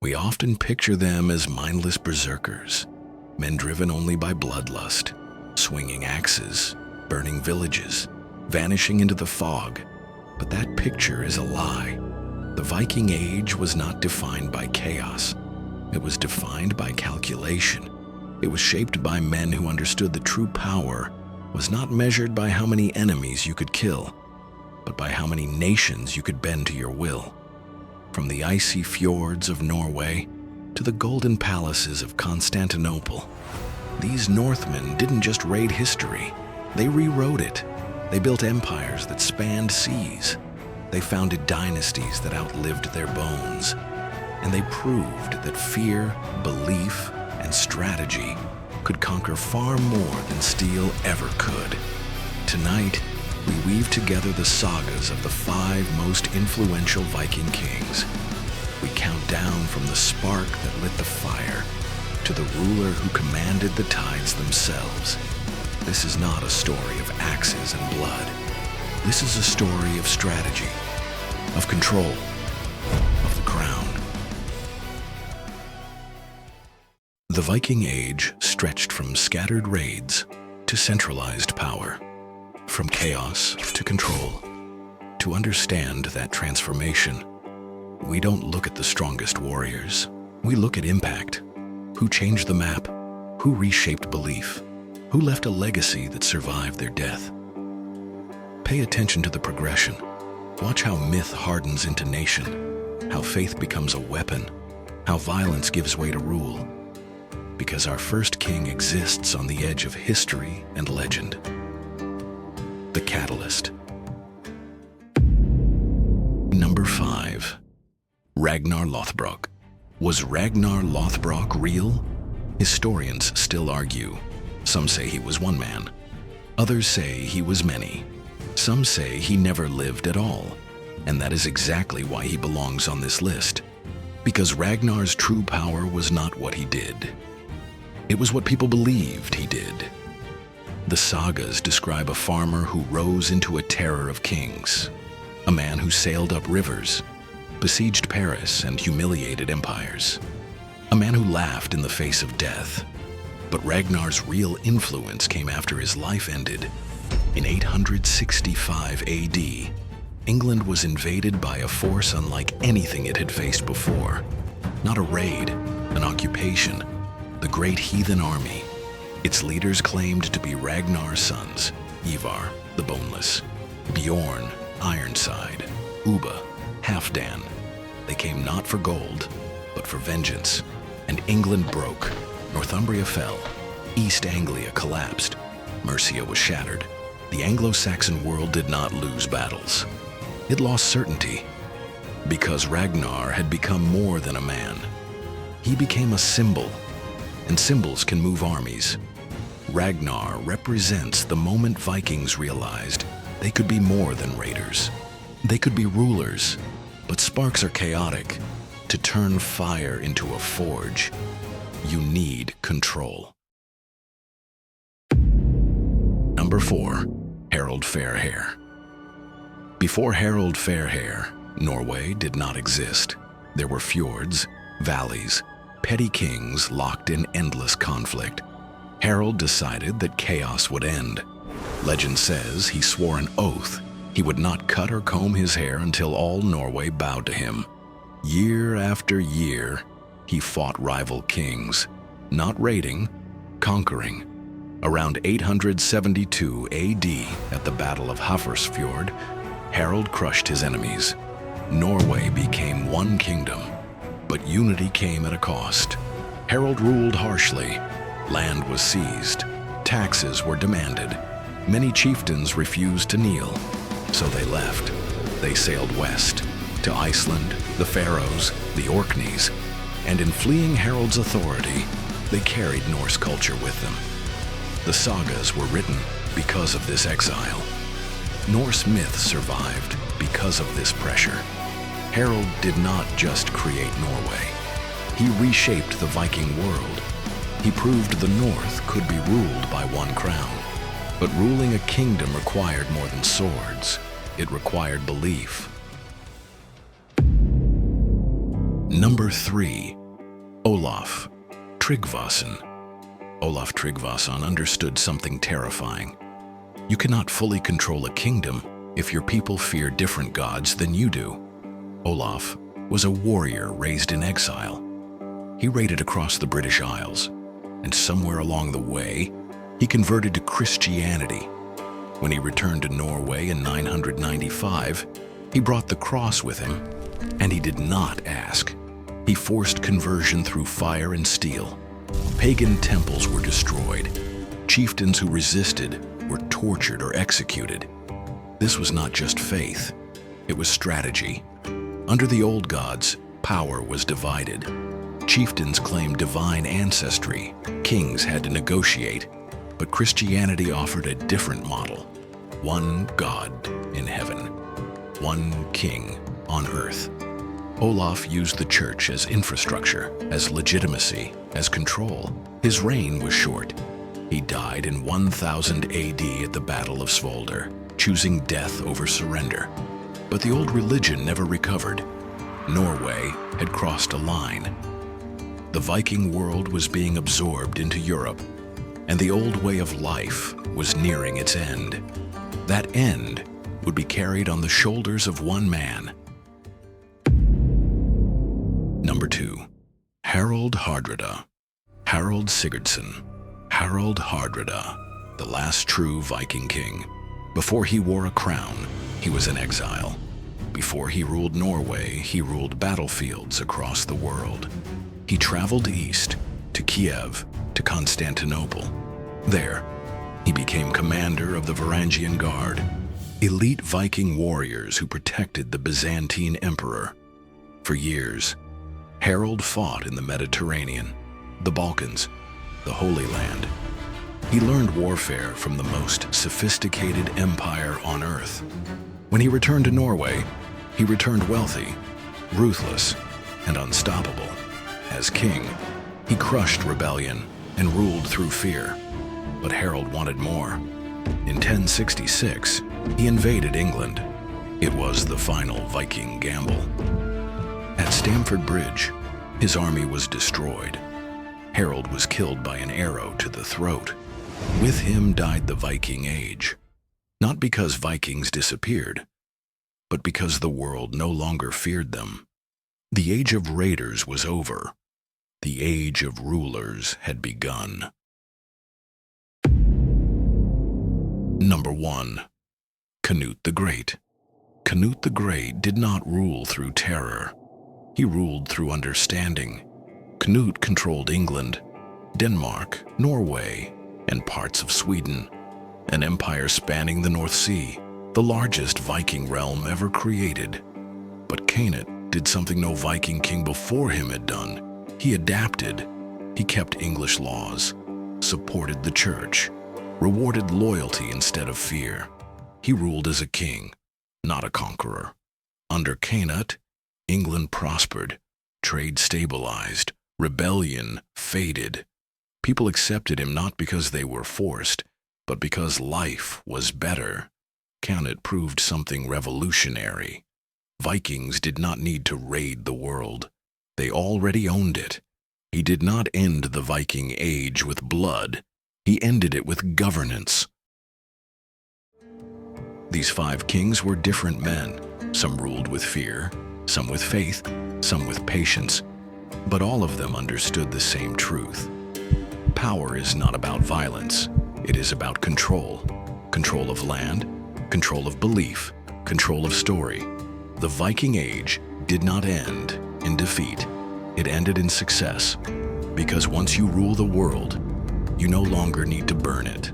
We often picture them as mindless berserkers, men driven only by bloodlust, swinging axes, burning villages, vanishing into the fog. But that picture is a lie. The Viking Age was not defined by chaos. It was defined by calculation. It was shaped by men who understood that true power was not measured by how many enemies you could kill, but by how many nations you could bend to your will. From the icy fjords of Norway to the golden palaces of Constantinople, these Northmen didn't just raid history, they rewrote it. They built empires that spanned seas. They founded dynasties that outlived their bones. And they proved that fear, belief, and strategy could conquer far more than steel ever could. Tonight, we weave together the sagas of the 5 most influential Viking kings. We count down from the spark that lit the fire to the ruler who commanded the tides themselves. This is not a story of axes and blood. This is a story of strategy, of control, of the crown. The Viking Age stretched from scattered raids to centralized power, from chaos to control. To understand that transformation, we don't look at the strongest warriors. We look at impact. Who changed the map? Who reshaped belief? Who left a legacy that survived their death? Pay attention to the progression. Watch how myth hardens into nation, how faith becomes a weapon, how violence gives way to rule. Because our first king exists on the edge of history and legend. The Catalyst. Number 5. Ragnar Lothbrok. Was Ragnar Lothbrok real? Historians still argue. Some say he was one man. Others say he was many. Some say he never lived at all. And that is exactly why he belongs on this list. Because Ragnar's true power was not what he did. It was what people believed he did. The sagas describe a farmer who rose into a terror of kings, a man who sailed up rivers, besieged Paris and humiliated empires, a man who laughed in the face of death. But Ragnar's real influence came after his life ended. In 865 AD, England was invaded by a force unlike anything it had faced before. Not a raid, an occupation. The Great Heathen Army. Its leaders claimed to be Ragnar's sons, Ivar, the Boneless, Bjorn, Ironside, Ubba, Halfdan. They came not for gold, but for vengeance. And England broke. Northumbria fell. East Anglia collapsed. Mercia was shattered. The Anglo-Saxon world did not lose battles. It lost certainty. Because Ragnar had become more than a man. He became a symbol. And symbols can move armies. Ragnar represents the moment Vikings realized they could be more than raiders. They could be rulers, but sparks are chaotic. To turn fire into a forge, you need control. Number 4. Harald Fairhair. Before Harald Fairhair, Norway did not exist. There were fjords, valleys, petty kings locked in endless conflict. Harald decided that chaos would end. Legend says he swore an oath he would not cut or comb his hair until all Norway bowed to him. Year after year, he fought rival kings, not raiding, conquering. Around 872 AD, at the Battle of Hafrsfjord, Harald crushed his enemies. Norway became one kingdom. But unity came at a cost. Harald ruled harshly. Land was seized. Taxes were demanded. Many chieftains refused to kneel. So they left. They sailed west, to Iceland, the Faroes, the Orkneys. And in fleeing Harald's authority, they carried Norse culture with them. The sagas were written because of this exile. Norse myth survived because of this pressure. Harald did not just create Norway. He reshaped the Viking world. He proved the North could be ruled by one crown. But ruling a kingdom required more than swords. It required belief. Number 3. Olaf Tryggvason. Olaf Tryggvason understood something terrifying. You cannot fully control a kingdom if your people fear different gods than you do. Olaf was a warrior raised in exile. He raided across the British Isles, and somewhere along the way, he converted to Christianity. When he returned to Norway in 995, he brought the cross with him, and he did not ask. He forced conversion through fire and steel. Pagan temples were destroyed. Chieftains who resisted were tortured or executed. This was not just faith, it was strategy. Under the old gods, power was divided. Chieftains claimed divine ancestry. Kings had to negotiate. But Christianity offered a different model. One God in heaven, one king on earth. Olaf used the church as infrastructure, as legitimacy, as control. His reign was short. He died in 1000 AD at the Battle of Svolder, choosing death over surrender. But the old religion never recovered. Norway had crossed a line. The Viking world was being absorbed into Europe, and the old way of life was nearing its end. That end would be carried on the shoulders of one man. Number 2. Harald Hardrada. Harald Sigurdsson. Harald Hardrada, the last true Viking king. Before he wore a crown, he was in exile. Before he ruled Norway, he ruled battlefields across the world. He traveled east, to Kiev, to Constantinople. There, he became commander of the Varangian Guard, elite Viking warriors who protected the Byzantine emperor. For years, Harald fought in the Mediterranean, the Balkans, the Holy Land. He learned warfare from the most sophisticated empire on earth. When he returned to Norway, he returned wealthy, ruthless, and unstoppable. As king, he crushed rebellion and ruled through fear. But Harald wanted more. In 1066, he invaded England. It was the final Viking gamble. At Stamford Bridge, his army was destroyed. Harald was killed by an arrow to the throat. With him died the Viking Age. Not because Vikings disappeared, but because the world no longer feared them. The age of raiders was over. The age of rulers had begun. Number 1. Canute the Great. Canute the Great did not rule through terror. He ruled through understanding. Canute controlled England, Denmark, Norway, and parts of Sweden, an empire spanning the North Sea, the largest Viking realm ever created. But Canute did something no Viking king before him had done. He adapted. He kept English laws, supported the church, rewarded loyalty instead of fear. He ruled as a king, not a conqueror. Under Canute, England prospered, trade stabilized, rebellion faded. People accepted him not because they were forced, but because life was better. Canute proved something revolutionary. Vikings did not need to raid the world. They already owned it. He did not end the Viking Age with blood. He ended it with governance. These 5 kings were different men. Some ruled with fear, some with faith, some with patience. But all of them understood the same truth. Power is not about violence. It is about control. Control of land, control of belief, control of story. The Viking Age did not end in defeat. It ended in success. Because once you rule the world, you no longer need to burn it.